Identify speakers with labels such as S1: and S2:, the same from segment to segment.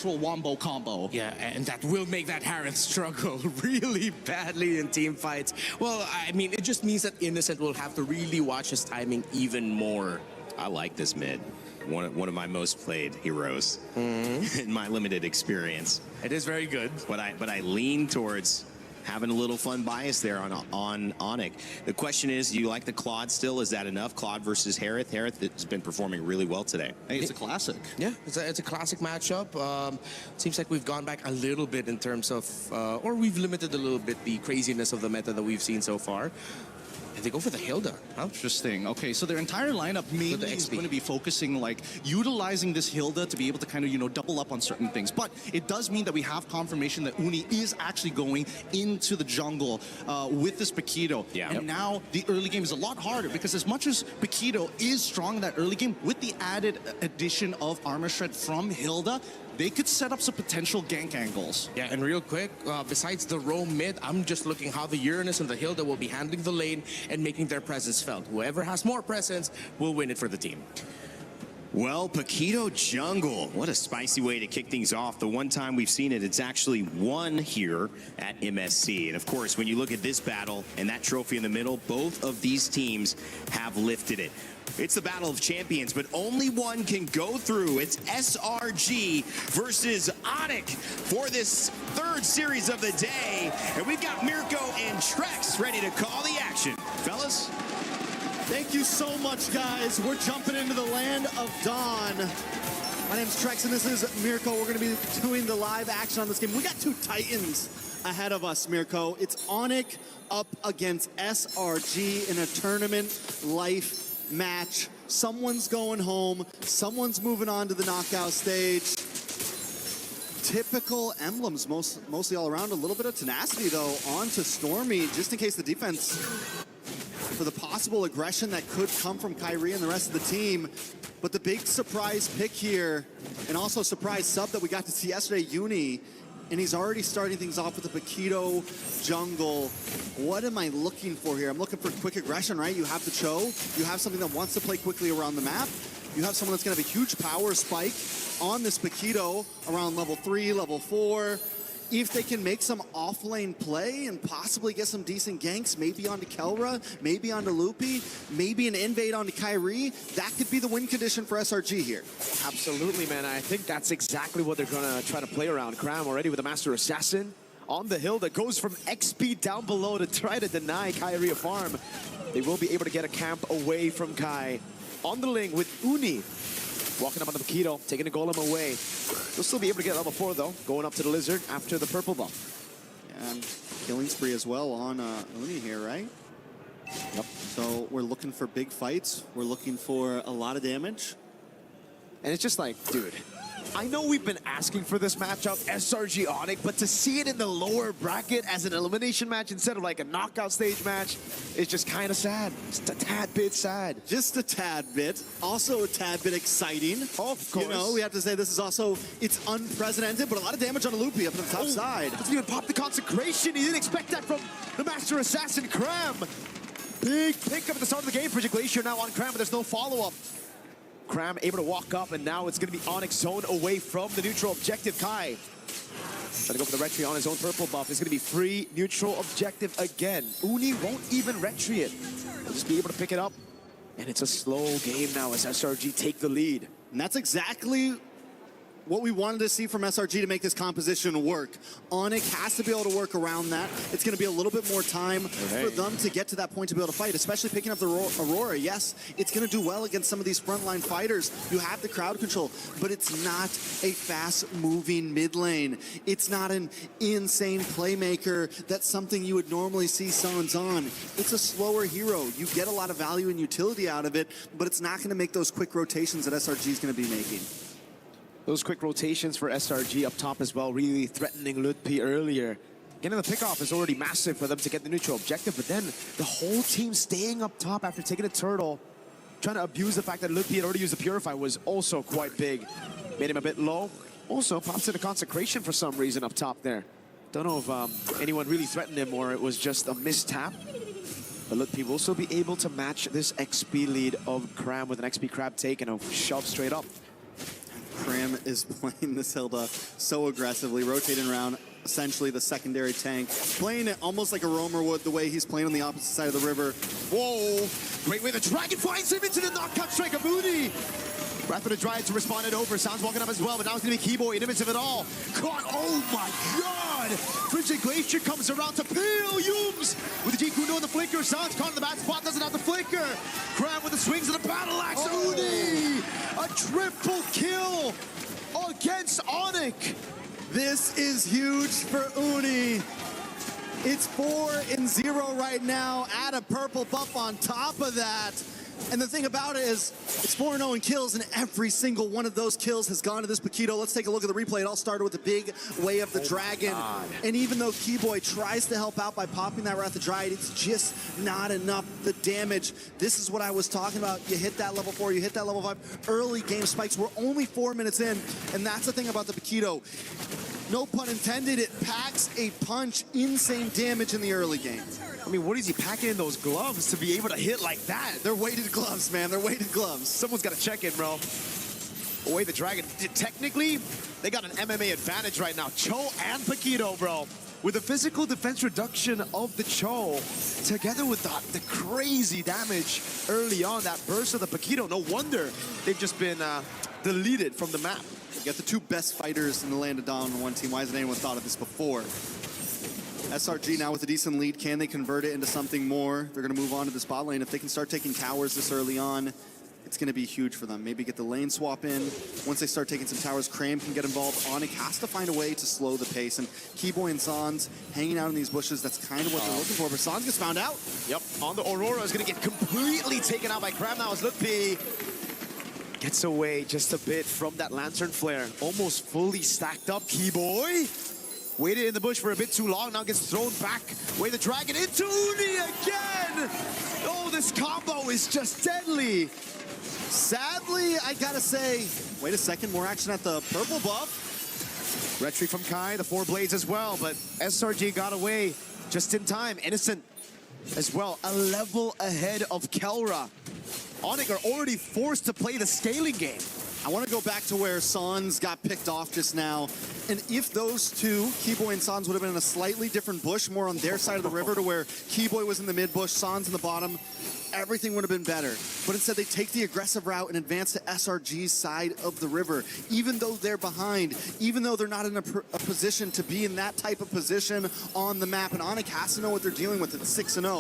S1: actual wombo combo.
S2: Yeah, and that will make that Harith struggle really badly in team fights. Well, I mean, it just means that Innocent will have to really watch his timing even more.
S3: I like this mid. One of my most played heroes in my limited experience.
S2: It is very good.
S3: But I lean towards having a little fun bias there on ONIC. The question is, do you like the Claude still? Is that enough? Claude versus Harith. Harith has been performing really well today.
S1: Hey, it's a classic.
S2: Yeah, it's a classic matchup. Seems like we've gone back a little bit in terms of, or we've limited a little bit the craziness of the meta that we've seen so far. And they go for the Hilda. Huh?
S1: Interesting. Okay, so their entire lineup mainly is going to be focusing, like, utilizing this Hilda to be able to kind of, you know, double up on certain things. But it does mean that we have confirmation that Uni is actually going into the jungle with this Paquito.
S3: Yeah.
S1: And now the early game is a lot harder because as much as Paquito is strong in that early game, with the added addition of Armor Shred from Hilda, they could set up some potential gank angles.
S2: Yeah, and real quick, besides the roam mid, I'm just looking how the Uranus and the Hilda will be handling the lane and making their presence felt. Whoever has more presence will win it for the team.
S3: Well, Paquito jungle. What a spicy way to kick things off. The one time we've seen it, it's actually won here at MSC. And of course, when you look at this battle and that trophy in the middle, both of these teams have lifted it. It's the Battle of Champions, but only one can go through. It's SRG versus ONIC for this third series of the day. And we've got Mirko and Trex ready to call the action. Fellas?
S4: Thank you so much, guys. We're jumping into the land of Dawn. My name's Trex, and this is Mirko. We're going to be doing the live action on this game. We got two Titans ahead of us, Mirko. It's ONIC up against SRG in a tournament life match. Someone's going home. Someone's moving on to the knockout stage. Typical emblems, mostly all around. A little bit of tenacity, though, on to Stormy, just in case the defense, for the possible aggression that could come from Kyrie and the rest of the team. But the big surprise pick here, and also surprise sub that we got to see yesterday, Uni, and he's already starting things off with the Paquito jungle. What am I looking for here? I'm looking for quick aggression, right? You have the Cho, you have something that wants to play quickly around the map. You have someone that's gonna have a huge power spike on this Paquito around level 3, level 4. If they can make some off-lane play and possibly get some decent ganks, maybe onto Kelra, maybe onto Loopy, maybe an invade onto Kyrie, that could be the win condition for SRG here.
S5: Absolutely, man. I think that's exactly what they're gonna try to play around. Cram already with the Master Assassin on the hill that goes from XP down below to try to deny Kyrie a farm. They will be able to get a camp away from Kai. On the link with Uni. Walking up on the Paquito, taking the Golem away. They'll still be able to get level 4 though, going up to the Lizard after the purple buff.
S4: And killing spree as well on Uni here, right?
S5: Yep.
S4: So we're looking for big fights. We're looking for a lot of damage.
S5: And it's just like, dude, I know we've been asking for this matchup, SRG ONIC, but to see it in the lower bracket as an elimination match instead of like a knockout stage match, is just kind of sad. Just a tad bit sad.
S4: Just a tad bit. Also a tad bit exciting.
S5: Of course.
S4: You know, we have to say this is also, it's unprecedented, but a lot of damage on a Loopy up on the top side.
S5: Doesn't even pop the consecration. He didn't expect that from the Master Assassin, Cram. Big pick up at the start of the game. Frigid Glacier now on Cram, but there's no follow-up. Cram able to walk up, and now it's going to be ONIC zone away from the neutral objective. Kai trying to go for the retry on his own purple buff. It's going to be free neutral objective again. Uni won't even retry it. They'll just be able to pick it up. And it's a slow game now as SRG take the lead.
S4: And that's exactly what we wanted to see from SRG to make this composition work. ONIC has to be able to work around that. It's going to be a little bit more time for them to get to that point to be able to fight, especially picking up the Aurora. Yes, it's going to do well against some of these frontline fighters. You have the crowd control, but it's not a fast-moving mid lane. It's not an insane playmaker. That's something you would normally see Sans on. It's a slower hero. You get a lot of value and utility out of it, but it's not going to make those quick rotations that SRG is going to be making.
S5: Those quick rotations for SRG up top as well, really threatening Lutpi earlier. Getting the pickoff is already massive for them to get the neutral objective, but then the whole team staying up top after taking a turtle, trying to abuse the fact that Lutpi had already used the Purify was also quite big. Made him a bit low. Also pops in a consecration for some reason up top there. Don't know if anyone really threatened him or it was just a mistap. But Lutpi will still be able to match this XP lead of Cram with an XP Crab take and a shove straight up.
S4: Cram Cram is playing this Hilda so aggressively, rotating around essentially the secondary tank, playing it almost like a roamer would, the way he's playing on the opposite side of the river.
S5: Whoa! Great way the Dragon finds him into the knockout strike of Moody. Wrath of the Dryad to respond it over. Sounds walking up as well, but now it's going to be Keyboy in the midst of it all. Caught, oh my god! Frigid Glacier comes around to peel Yums with the G Kundo and the flicker. Sounds caught in the bad spot, doesn't have the flicker. Cram with the swings of the battle axe. Uni! A triple kill against ONIC.
S4: This is huge for Uni. It's 4-0 right now. Add a purple buff on top of that. And the thing about it is, it's 4-0 in kills, and every single one of those kills has gone to this Paquito. Let's take a look at the replay. It all started with the big way of the dragon. And even though Keyboy tries to help out by popping that Wrath of Dryad, it's just not enough. The damage, this is what I was talking about. You hit that level 4, you hit that level 5. Early game spikes. We're only 4 minutes in, and that's the thing about the Paquito. No pun intended, it packs a punch. Insane damage in the early game.
S5: I mean, what is he packing in those gloves to be able to hit like that?
S4: They're weighted gloves, man. They're weighted gloves.
S5: Someone's got to check in, bro. Away the Dragon. Technically, they got an MMA advantage right now. Cho and Paquito, bro. With the physical defense reduction of the Cho, together with the crazy damage early on, that burst of the Paquito, no wonder they've just been deleted from the map.
S4: You got the two best fighters in the land of Dawn on one team. Why hasn't anyone thought of this before? SRG now with a decent lead. Can they convert it into something more? They're going to move on to the spot lane. If they can start taking towers this early on, it's going to be huge for them. Maybe get the lane swap in. Once they start taking some towers, Cram can get involved. ONIC has to find a way to slow the pace. And Keyboy and Sans hanging out in these bushes, that's kind of what they're looking for. But Sans gets found out.
S5: Yep, on the Aurora is going to get completely taken out by Cram now as Lutpi gets away just a bit from that Lantern Flare. Almost fully stacked up. Keyboy waited in the bush for a bit too long, now gets thrown back. Way the Dragon into Uni again! Oh, this combo is just deadly.
S4: Sadly, I gotta say, wait a second, more action at the purple buff.
S5: Retry from Kai, the 4 blades as well, but SRG got away just in time. Innocent as well, a level ahead of Kelra. ONIC are already forced to play the scaling game.
S4: I want to go back to where Sans got picked off just now. And if those two, Keyboy and Sans, would have been in a slightly different bush, more on their side of the river, to where Keyboy was in the mid bush, Sans in the bottom, everything would have been better. But instead, they take the aggressive route and advance to SRG's side of the river. Even though they're behind, even though they're not in a position to be in that type of position on the map. And ONIC has to know what they're dealing with at 6-0.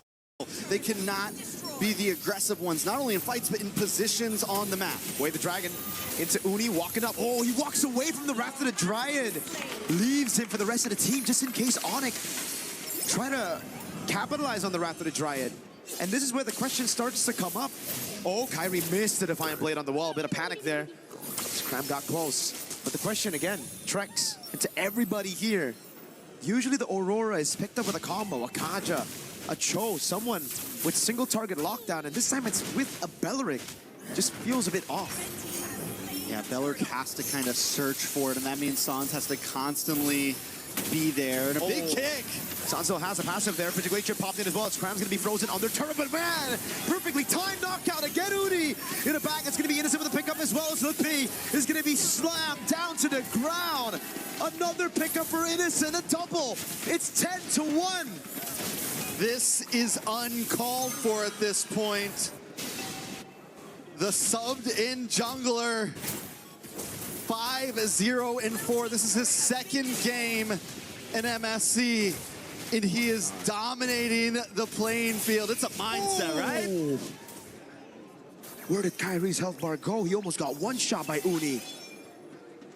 S4: They cannot be the aggressive ones, not only in fights, but in positions on the map.
S5: Way the Dragon into Uni, walking up. Oh, he walks away from the Wrath of the Dryad. Leaves him for the rest of the team, just in case ONIC try to capitalize on the Wrath of the Dryad. And this is where the question starts to come up. Oh, Kyrie missed the Defiant Blade on the wall. A bit of panic there. Cram got close. But the question again, Trex, and to everybody here, usually the Aurora is picked up with a combo, a Kaja, a Cho, someone with single target lockdown, and this time it's with a Belleric. Just feels a bit off.
S4: Yeah, Belleric has to kind of search for it, and that means Sans has to constantly be there. And a big kick.
S5: Sanso has a passive there. Frigid Glacier popped in as well. Cram's going to be frozen under turret, but man, perfectly timed knockout again. Uni in a bag. It's going to be Innocent with a pickup as well as Lutpi is going to be slammed down to the ground. Another pickup for Innocent, a double. It's 10-1.
S4: This is uncalled for at this point. The subbed in jungler, 5-0-4. This is his second game in MSC, and he is dominating the playing field. It's a mindset, right?
S5: Where did Kyrie's health bar go? He almost got one shot by Uni.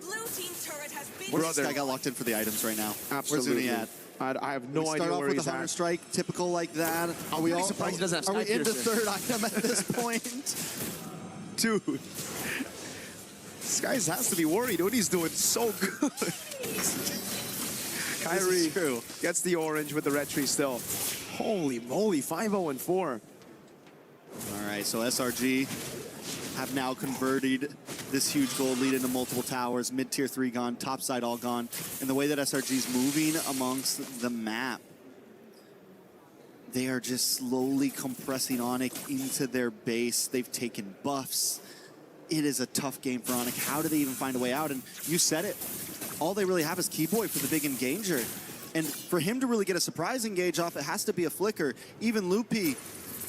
S6: Blue team's turret has been
S4: Where's this guy got locked in for the items right now?
S5: Absolutely.
S4: Where's Uni at?
S5: I have no idea
S4: Start off
S5: where
S4: with
S5: he's
S4: the Hunter
S5: at.
S4: Strike, typical like that.
S5: Are we all surprised he doesn't have
S4: Are we
S5: Sky
S4: into
S5: Piercer?
S4: third item at this point?
S5: Dude, this guy has to be worried. Uni's doing so good. Kyrie
S4: true.
S5: gets the orange with the red tree still. Holy moly, 5-0-4.
S4: All right, so SRG have now converted this huge gold lead into multiple towers. Mid-tier 3 gone, top side all gone. And the way that SRG's moving amongst the map, they are just slowly compressing ONIC into their base. They've taken buffs. it is a tough game for ONIC. How do they even find a way out? And you said it. All they really have is Keyboy for the big engager. And for him to really get a surprise engage off, it has to be a flicker. Even Loopy,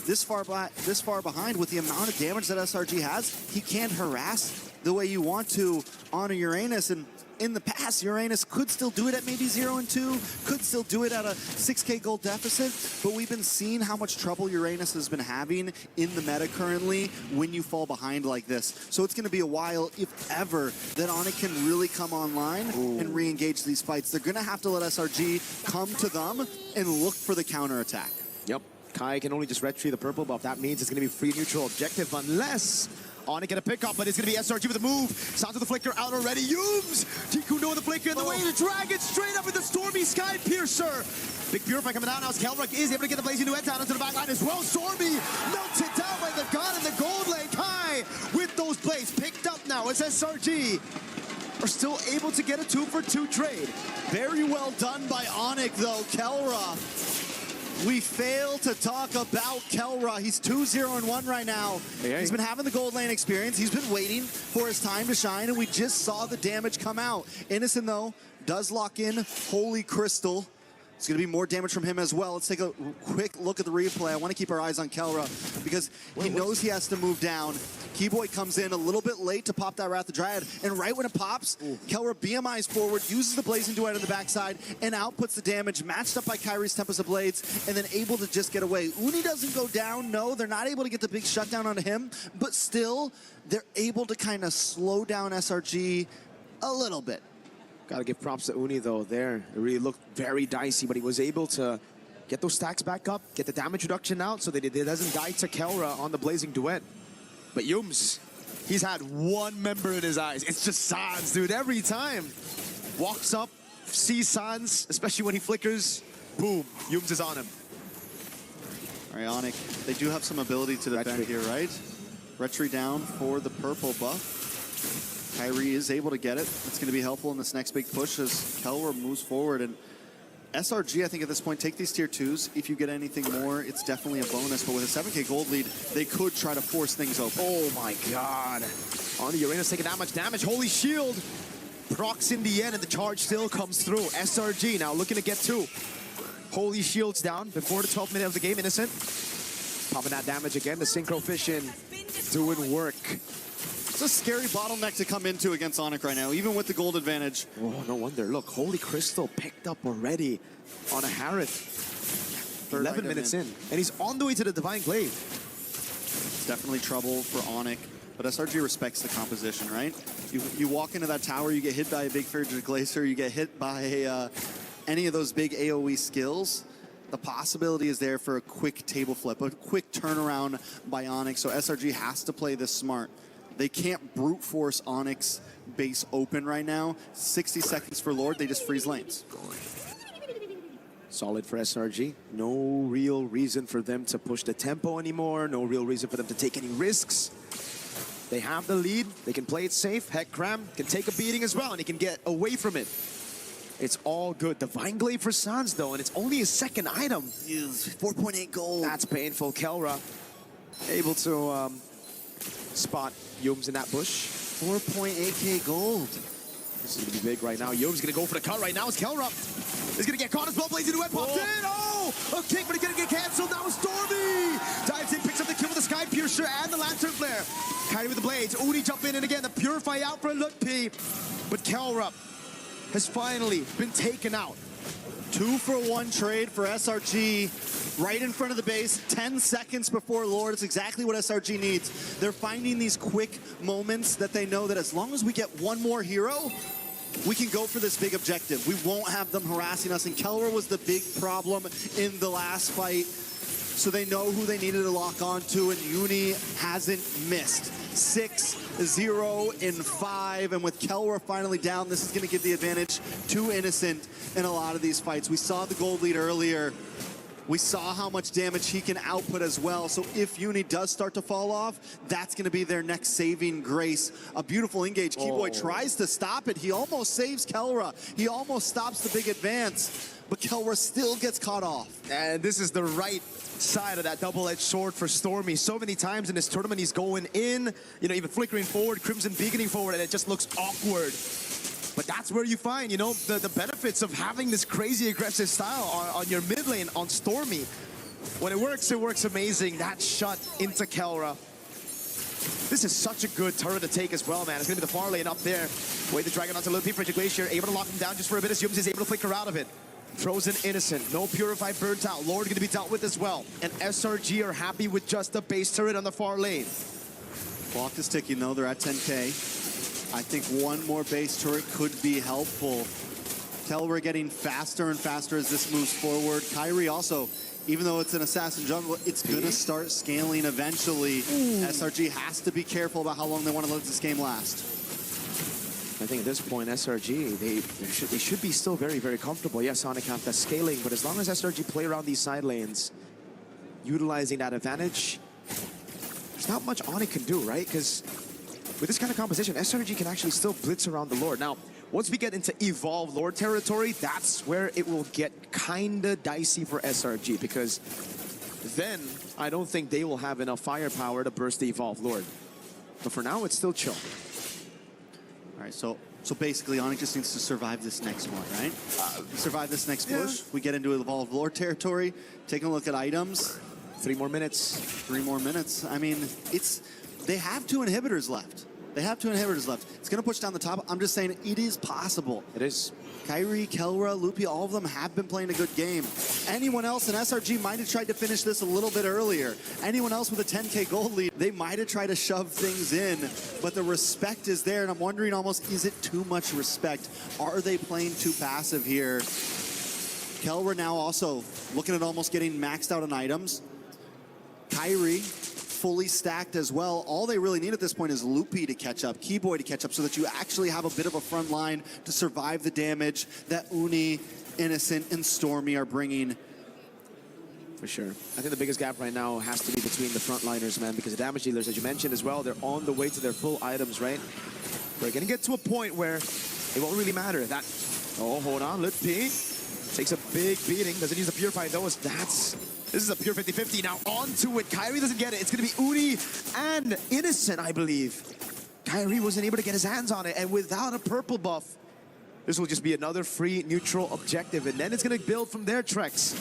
S4: this far behind, with the amount of damage that SRG has, he can't harass the way you want to on a Uranus. And in the past, Uranus could still do it at maybe 0 and 2, could still do it at a 6K gold deficit, but we've been seeing how much trouble Uranus has been having in the meta currently when you fall behind like this. So it's going to be a while, if ever, that ONIC can really come online and re-engage these fights. They're going to have to let SRG come to them and look for the counterattack.
S5: Yep. Kai can only just retrieve the purple buff. That means it's going to be free neutral objective unless ONIC get a pick up, but it's going to be SRG with a move. Sounds of the flicker out already. Yums! Tikuno with the flicker in the way to drag it straight up with the Stormy Sky Piercer. Big Purify coming out now as Kelrock is able to get the Blazing Duet down into the back line as well. Stormy melted down by the god in the gold lane. Kai with those plays picked up now as SRG are still able to get a 2-for-2 trade.
S4: Very well done by ONIC, though. Kelra. We fail to talk about Kelra. He's 2-0-1 right now.
S5: Hey.
S4: He's been having the gold lane experience. He's been waiting for his time to shine, and we just saw the damage come out. Innocent, though, does lock in Holy Crystal. It's going to be more damage from him as well. Let's take a quick look at the replay. I want to keep our eyes on Kelra because he knows he has to move down. Keyboy comes in a little bit late to pop that Wrath of Dryad, and right when it pops, Kelra BMIs forward, uses the Blazing Duet on the backside, and outputs the damage, matched up by Kyrie's Tempest of Blades, and then able to just get away. Uni doesn't go down, no, they're not able to get the big shutdown onto him, but still, they're able to kind of slow down SRG a little bit.
S5: Gotta give props to Uni though there. It really looked very dicey, but he was able to get those stacks back up, get the damage reduction out so that it doesn't die to Kelra on the Blazing Duet. But Yums, he's had one member in his eyes. It's just Sans, dude, every time. Walks up, sees Sans, especially when he flickers, boom, Yums is on him.
S4: All right, ONIC, they do have some ability to defend here, right? Retry down for the purple buff. Kyrie is able to get it. It's going to be helpful in this next big push as Kelra moves forward. And SRG, I think at this point, take these tier 2s. If you get anything more, it's definitely a bonus. But with a 7K gold lead, they could try to force things open.
S5: Oh my god. On the Uranus taking that much damage. Holy shield procs in the end, and the charge still comes through. SRG now looking to get 2. Holy shield's down before the 12th minute of the game. Innocent popping that damage again. The Synchro Fission doing work.
S4: It's a scary bottleneck to come into against ONIC right now, even with the gold advantage.
S5: Oh, no wonder. Look, Holy Crystal picked up already on a Harith. 11 minutes in, and he's on the way to the Divine Glaive.
S4: It's definitely trouble for ONIC, but SRG respects the composition, right? You walk into that tower, you get hit by a big Frigid Glacier, you get hit by any of those big AoE skills. The possibility is there for a quick table flip, a quick turnaround by ONIC, so SRG has to play this smart. They can't brute force ONIC's base open right now. 60 seconds for Lord, they just freeze lanes.
S5: Solid for SRG. No real reason for them to push the tempo anymore. No real reason for them to take any risks. They have the lead. They can play it safe. Heck, Cram can take a beating as well, and he can get away from it. It's all good. Divine Glaive for Sans, though, and it's only his second item.
S4: 4.8 gold.
S5: That's painful. Kelra able to spot Yums in that bush.
S4: 4.8k gold.
S5: This is going to be big right now. Yums going to go for the cut right now. It's Kelra. He's going to get caught as well. Blazing Duet popped in. Oh! A kick, but he's going to get canceled. Now it's Stormy. Dives in, picks up the kill with the Sky Piercer and the Lantern Flare. Kyrie with the blades. Uni jump in, and again, the Purify out for Lutpi. But Kelra has finally been taken out.
S4: 2-for-1 trade for SRG. Right in front of the base, 10 seconds before Lord. It's exactly what SRG needs. They're finding these quick moments that they know that as long as we get one more hero, we can go for this big objective. We won't have them harassing us, and Kelra was the big problem in the last fight. So they know who they needed to lock onto, and Uni hasn't missed. 6-0-5, and with Kelra finally down, this is going to give the advantage to Innocent in a lot of these fights. We saw the gold lead earlier. We saw how much damage he can output as well. So if Uni does start to fall off, that's going to be their next saving grace. A beautiful engage. Keyboy tries to stop it. He almost saves Kelra. He almost stops the big advance, but Kelra still gets caught off.
S5: And this is the right side of that double-edged sword for Stormy. So many times in this tournament, he's going in, you know, even flickering forward, Crimson beaconing forward, and it just looks awkward. But that's where you find, you know, the benefits of having this crazy aggressive style on your mid lane on Stormy. When it works amazing. That shot into Kelra. This is such a good turret to take as well, man. It's going to be the far lane up there. Wait the dragon onto Lil P for Glacier, able to lock him down just for a bit as Yums is able to flicker out of it. Throws an Innocent, no Purify burnt out. Lord going to be dealt with as well. And SRG are happy with just the base turret on the far lane.
S4: Clock is ticking though, they're at 10K. I think one more base turret could be helpful. Kelra getting faster and faster as this moves forward. Kyrie also, even though it's an assassin jungle, it's gonna start scaling eventually. SRG has to be careful about how long they want to let this game last.
S5: I think at this point, SRG, they should be still very, very comfortable. Yes, ONIC have that scaling, but as long as SRG play around these side lanes, utilizing that advantage, there's not much ONIC can do, right? Because with this kind of composition, SRG can actually still blitz around the Lord. Now, once we get into Evolve Lord territory, that's where it will get kinda dicey for SRG, because then I don't think they will have enough firepower to burst the Evolve Lord. But for now, it's still chill.
S4: All right, so basically, ONIC just needs to survive this next one, right? Survive this next push. We get into Evolved Lord territory. Taking a look at items.
S5: 3 more minutes.
S4: 3 more minutes. I mean, they have 2 inhibitors left. They have 2 inhibitors left. It's going to push down the top. I'm just saying it is possible.
S5: It is.
S4: Kyrie, Kelra, Lupi, all of them have been playing a good game. Anyone else in SRG might have tried to finish this a little bit earlier. Anyone else with a 10K gold lead, they might have tried to shove things in, but the respect is there, and I'm wondering almost, is it too much respect? Are they playing too passive here? Kelra now also looking at almost getting maxed out on items. Kyrie, fully stacked as well. All they really need at this point is Loopy to catch up, Keyboy to catch up, so that you actually have a bit of a front line to survive the damage that Uni, Innocent, and Stormy are bringing.
S5: For sure. I think the biggest gap right now has to be between the frontliners, man, because the damage dealers, as you mentioned as well, they're on the way to their full items, right? We're going to get to a point where it won't really matter. That, oh, hold on, Lit P takes a big beating. Doesn't use the Purify, though. This is a pure 50-50. Now onto it. Kyrie doesn't get it. It's going to be Uni and Innocent, I believe. Kyrie wasn't able to get his hands on it, and without a purple buff, this will just be another free neutral objective, and then it's going to build from there, Trex.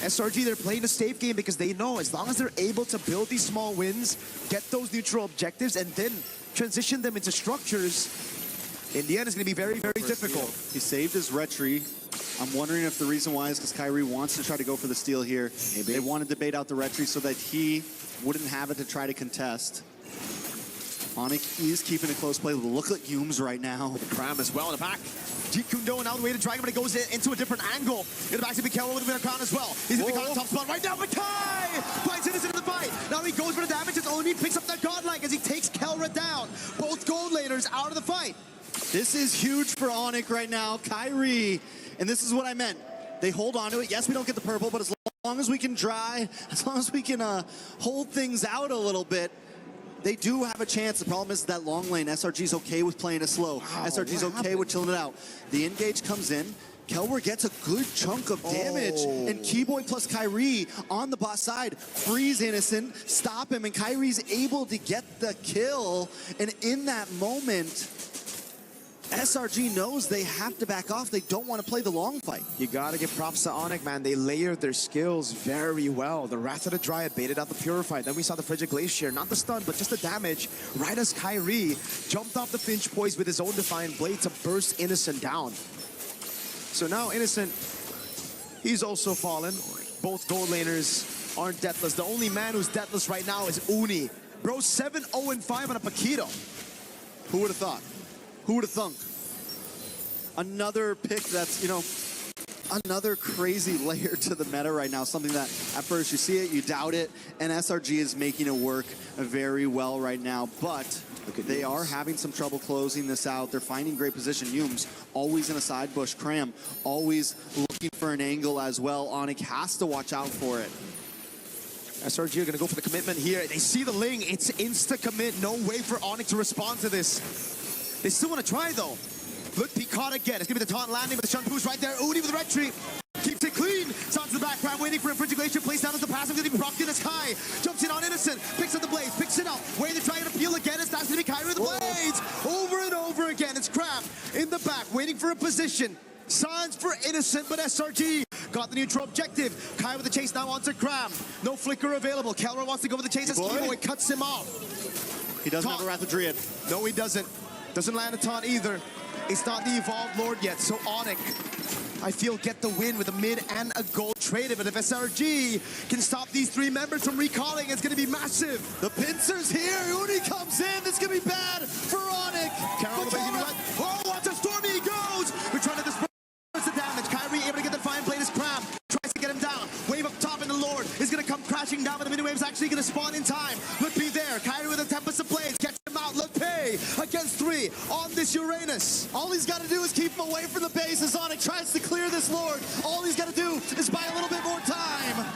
S5: SRG, they're playing a safe game because they know as long as they're able to build these small wins, get those neutral objectives, and then transition them into structures, in the end, it's going to be very, very difficult.
S4: He saved his retry. I'm wondering if the reason why is because Kyrie wants to try to go for the steal here. Maybe. They wanted to bait out the retry so that he wouldn't have it to try to contest. ONIC is keeping a close play. Look at Yums right now.
S5: Cram as well in the back. Kundo now the way to Dragon, but it goes into a different angle. Gonna back to Mikael with a crown as well. He's in the top spot right now. Makai finds Innocent in the fight. Now he goes for the damage. It's only picks up that godlike as he takes Kelra down. Both gold laners out of the fight.
S4: This is huge for ONIC right now. Kyrie, and this is what I meant. They hold on to it. Yes, we don't get the purple, but as long as we can dry, as long as we can hold things out a little bit, they do have a chance. The problem is that long lane, SRG's okay with playing it slow. Wow, SRG's okay with chilling it out. The engage comes in. Kelwer gets a good chunk of damage, and Keyboy plus Kyrie on the bot side freeze Innocent, stop him, and Kyrie's able to get the kill. And in that moment, SRG knows they have to back off. They don't want to play the long fight.
S5: You gotta give props to ONIC, man. They layered their skills very well. The Wrath of the Dryad baited out the Purify. Then we saw the Frigid Glacier. Not the stun, but just the damage. Right as Kyrie jumped off the Finch Poise with his own Defiant Blade to burst Innocent down. So now Innocent, he's also fallen. Both gold laners aren't deathless. The only man who's deathless right now is Uni. Bro, 7-0-5 on a Paquito.
S4: Who would have thought? Who would have thunk? Another pick that's, you know, another crazy layer to the meta right now. Something that at first you see it, you doubt it, and SRG is making it work very well right now. But they are having some trouble closing this out. They're finding great position. Yums always in a side bush. Cram always looking looking for an angle as well. ONIC has to watch out for it.
S5: SRG are going to go for the commitment here. They see the ling. It's insta-commit. No way for ONIC to respond to this. They still want to try, though. Look, caught again. It's going to be the taunt landing with the Shun Pu's right there. Uni with the red tree. Keeps it clean. Sounds to the background, waiting for Infringulation. Plays down as the passive. Going to be propped in as high. Jumps in on Innocent. Picks up the blades. Picks it up. Waiting to try to appeal again. It's going to be Kyrie with the blades. Over and over again. It's Cram in the back, waiting for a position. Signs for Innocent, but SRG got the neutral objective. Kai with the chase now onto Cram. No flicker available. Kelra wants to go with the chase. It cuts him off.
S4: He doesn't have a Wrath of Druid.
S5: No, he doesn't. Doesn't land a taunt either. It's not the Evolved Lord yet, so ONIC, I feel, get the win with a mid and a gold traded. But if SRG can stop these three members from recalling, it's going to be massive.
S4: The pincer's here. Uni comes in. This is going to be bad for ONIC.
S5: Oh, watch a Stormy he goes. We're trying to disperse the damage. Kyrie able to get the fine blade as Cram tries to get him down. Wave up top, and the Lord is going to come crashing down, but the mini wave's actually going to spawn in time. Look, be there. Kyrie with a Tempest of Blades. Catch him out. Look, pay against 3 on this Uranus.
S4: All he's got to do is keep him away from the base as ONIC tries to clear this Lord. All he's got to do is buy a little bit more time.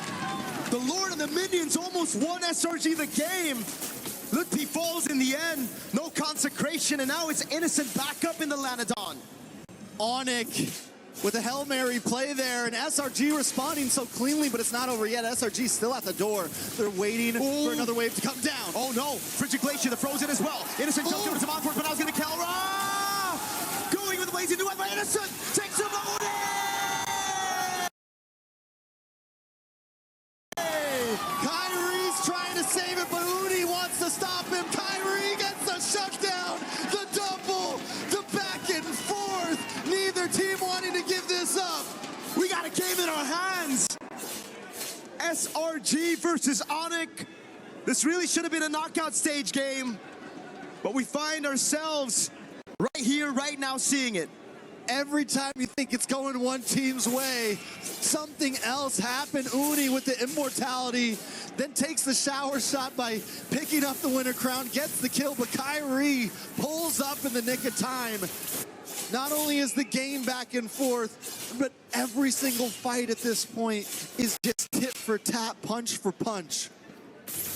S5: The Lord and the minions almost won SRG the game. Lutpi falls in the end. No consecration, and now it's Innocent back up in the Lanadon.
S4: ONIC with a Hail Mary play there, and SRG responding so cleanly, but it's not over yet. SRG still at the door. They're waiting for another wave to come down.
S5: Oh no, Frigid Glacier, the frozen as well. Innocent jumps over to Monfort, but now he's going to Kelra! Going with the blazing duet by Innocent! Takes him out!
S4: Kyrie's trying to save it, but Uni wants to stop him. Kyrie gets the shutdown, the double, the back and forth. Neither team wanting to give this up.
S5: We got a game in our hands. SRG versus ONIC. This really should have been a knockout stage game, but we find ourselves right here, right now, seeing it.
S4: Every time you think it's going one team's way, something else happened. Uni with the immortality, then takes the shower shot by picking up the winner crown, gets the kill, but Kyrie pulls up in the nick of time. Not only is the game back and forth, but every single fight at this point is just tit for tat, punch for punch.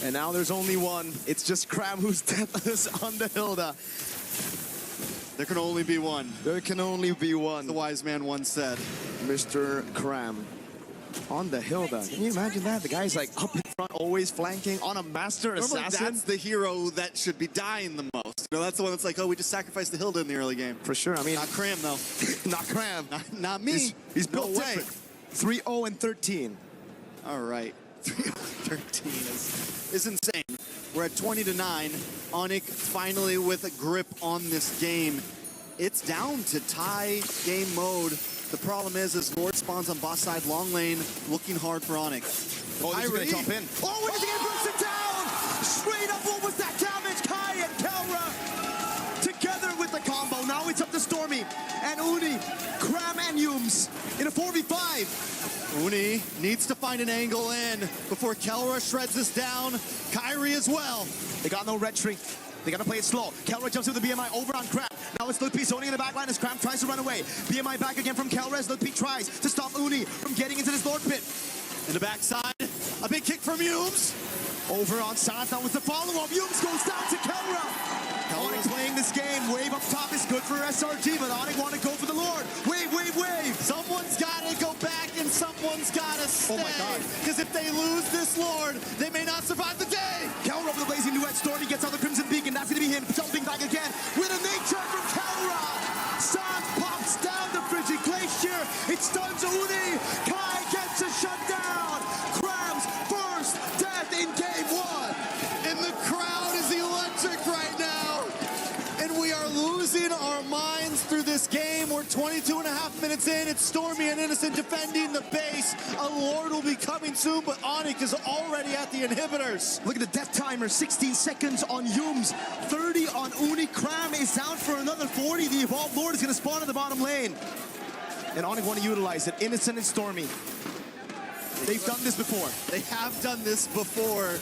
S5: And now there's only one. It's just Cram who's deathless on the Hilda.
S4: There can only be one.
S5: There can only be one.
S4: The wise man once said.
S5: Mr. Cram on the Hilda. Can you imagine that? The guy's like up in front, always flanking on a master assassin.
S4: That's the hero that should be dying the most. You know, that's the one that's like, oh, we just sacrificed the Hilda in the early game.
S5: For sure. I mean,
S4: not Cram though.
S5: Not Cram.
S4: Not me.
S5: He's built different. 3-0 and 13.
S4: All right. 13 is insane. We're at 20-9. ONIC finally with a grip on this game. It's down to tie game mode. The problem is Lord spawns on boss side, long lane, looking hard for ONIC.
S5: Oh, he's going to jump in.
S4: Oh, when is he going to burst it down?
S5: Straight up, what was that damage? Kai and Kelra together with the combo. Now it's up to Stormy and Uni, Cram and Yums in a 4v5.
S4: Uni needs to find an angle in before Kelra shreds this down. Kyrie as well.
S5: They got no red tree. They gotta play it slow. Kelra jumps with the BMI over on Cram. Now it's Lutpi zoning in the backline as Cram tries to run away. BMI back again from Kelra as Lutpi tries to stop Uni from getting into this Lord pit.
S4: In the backside, a big kick from Yums.
S5: Over on Sans, that was the follow-up. Yums goes down to Kelra. ONIC playing this game. Wave up top is good for SRG, but ONIC want to go for the Lord. Wave, wave, wave.
S4: Someone's got to go back and someone's got to stay.
S5: Oh my God.
S4: Because if they lose this Lord, they may not survive the day.
S5: Kelra over the blazing duet. Stormy gets out the Crimson Beacon. That's going to be him jumping back again with a nature from Kelra. Sans pops down the Frigid Glacier. It stuns Uni. Kai gets a shutdown. Cram's first death in game 1.
S4: And the crowd is electric right now. And we are losing our minds through this game. We're 22.5 minutes in. It's Stormy and Innocent defending the base. A Lord will be coming soon, but ONIC is already at the inhibitors.
S5: Look at the death timer, 16 seconds on Yums, 30 on Uni. Cram is down for another 40. The Evolved Lord is going to spawn in the bottom lane. And ONIC want to utilize it. Innocent and Stormy. They've done this before.
S4: They have done this before.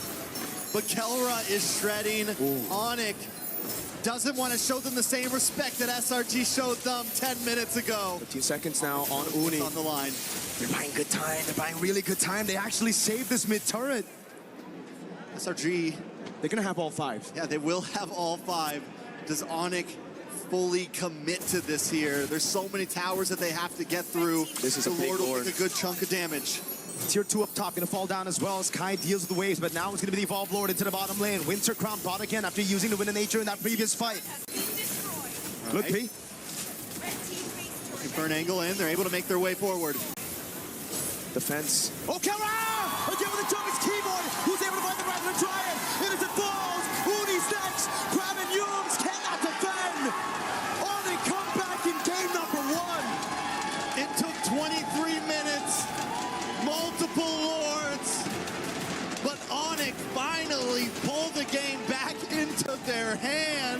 S4: But Kelra is shredding. ONIC doesn't want to show them the same respect that SRG showed them 10 minutes ago.
S5: 15 seconds now on Uni.
S4: On the line.
S5: They're buying good time. They're buying really good time. They actually saved this mid turret.
S4: SRG,
S5: They're gonna have all 5.
S4: yeah, they will have all 5. Does ONIC fully commit to this here? There's so many towers that they have to get through.
S5: This is a
S4: the
S5: big
S4: Lord will
S5: Lord.
S4: take a good chunk of damage.
S5: Tier 2 up top, gonna fall down as well as Kai deals with the waves, but now it's gonna be the Evolve Lord into the bottom lane. Winter Crown bot again after using the Wind of Nature in that previous fight.
S6: Has been destroyed.
S5: Look, P.
S6: Red team base turret.
S4: Looking for an angle in. They're able to make their way forward.
S5: Defense. Oh, Kara! Again with the Jones keyboard. Who's able to find the right to try it? And as it falls, Uni's next. Crab and Yums cannot defend. Only come back in game number 1.
S4: It took 23 minutes, multiple lords, but ONIC finally pulled the game back into their hands.